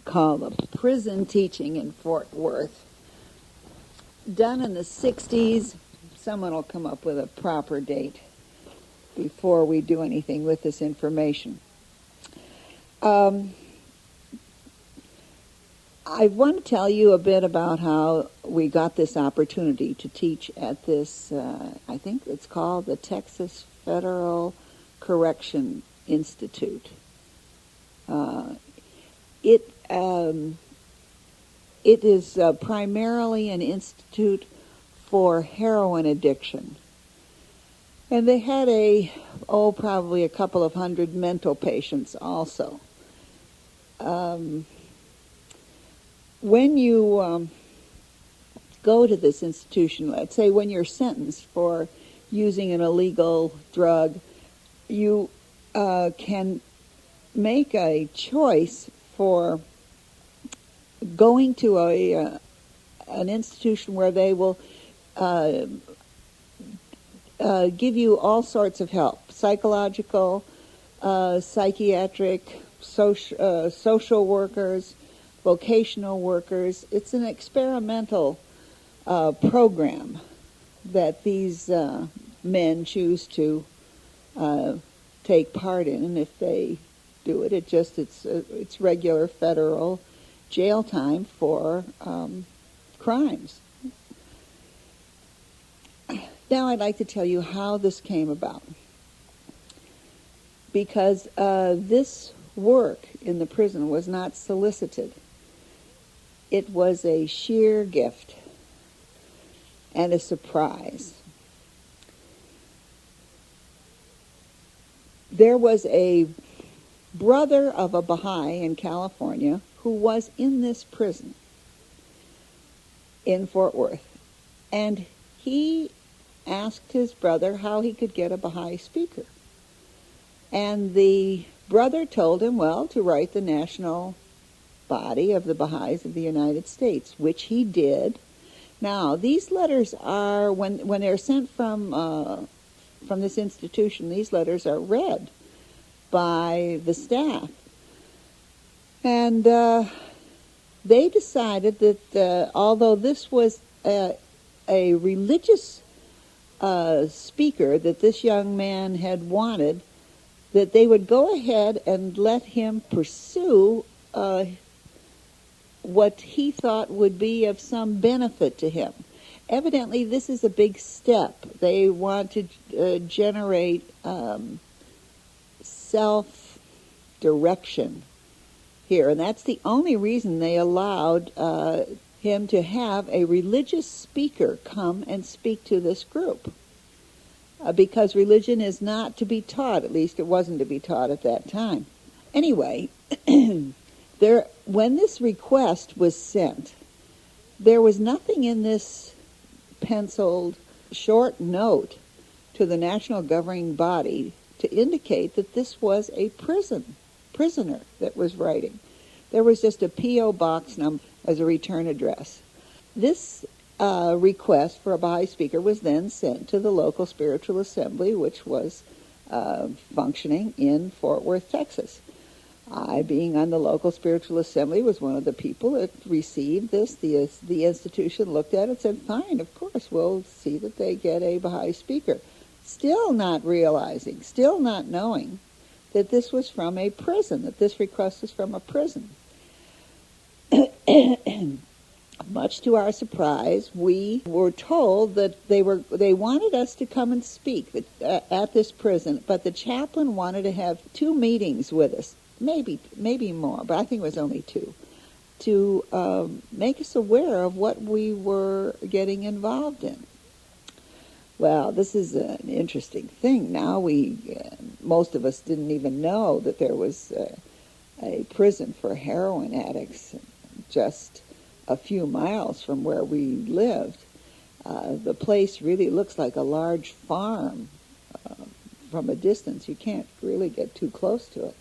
called The Prison Teaching in Fort Worth. Done in the 60s. Someone will come up with a proper date before we do anything with this information. I want to tell you a bit about how we got this opportunity to teach at this, I think it's called the Texas Federal Correction Institute. It is primarily an institute for heroin addiction. And they had probably a couple of hundred mental patients also. When you go to this institution, let's say when you're sentenced for using an illegal drug, you can make a choice for going to an institution where they will give you all sorts of help: psychological, psychiatric, social workers, vocational workers. It's an experimental program that these men choose to take part in, and if they do it, it's regular federal jail time for crimes. Now I'd like to tell you how this came about, because this work in the prison was not solicited. It was a sheer gift and a surprise. There was a brother of a Baha'i in California who was in this prison in Fort Worth, and he asked his brother how he could get a Baha'i speaker. And the brother told him, well, to write the national body of the Baha'is of the United States, which he did. Now, these letters are, when they're sent from this institution, these letters are read by the staff. And they decided that although this was a religious speaker that this young man had wanted, that they would go ahead and let him pursue what he thought would be of some benefit to him. Evidently, this is a big step. They want to generate self-direction here, and that's the only reason they allowed him to have a religious speaker come and speak to this group. Because religion is not to be taught, at least it wasn't to be taught at that time. Anyway, when this request was sent, there was nothing in this penciled short note to the national governing body to indicate that this was a prisoner that was writing. There was just a P.O. box number as a return address. This request for a Baha'i speaker was then sent to the local spiritual assembly, which was functioning in Fort Worth, Texas. I, being on the local spiritual assembly, was one of the people that received this. The institution looked at it and said, fine, of course, we'll see that they get a Baha'i speaker. Still not realizing, still not knowing that this was from a prison, that this request was from a prison. Much to our surprise, we were told that they wanted us to come and speak at this prison, but the chaplain wanted to have 2 meetings with us, maybe more, but I think it was only 2, to make us aware of what we were getting involved in. Well, this is an interesting thing. Now most of us didn't even know that there was a prison for heroin addicts just a few miles from where we lived. The place really looks like a large farm from a distance. You can't really get too close to it.